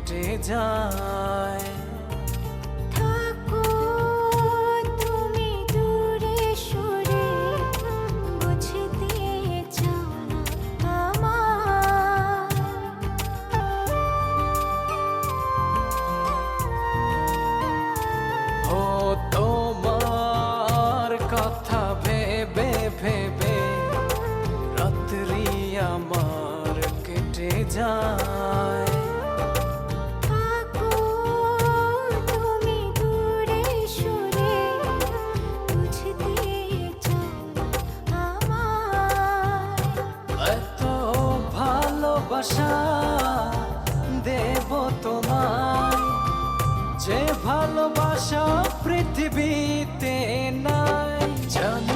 কেটে যায়। থাকো তুমি দূরে সরে, বুঝতে চাও না আমার। ও তোমার কথা ভেবে ভেবে রাত্রি আমার কেটে যায়। থাকো তুমি দূরে সরে, বুঝতে চাও না আমার। এত ভালোবাসা দেব তোমায়, যে ভালোবাসা পৃথিবীতে নাই। জানি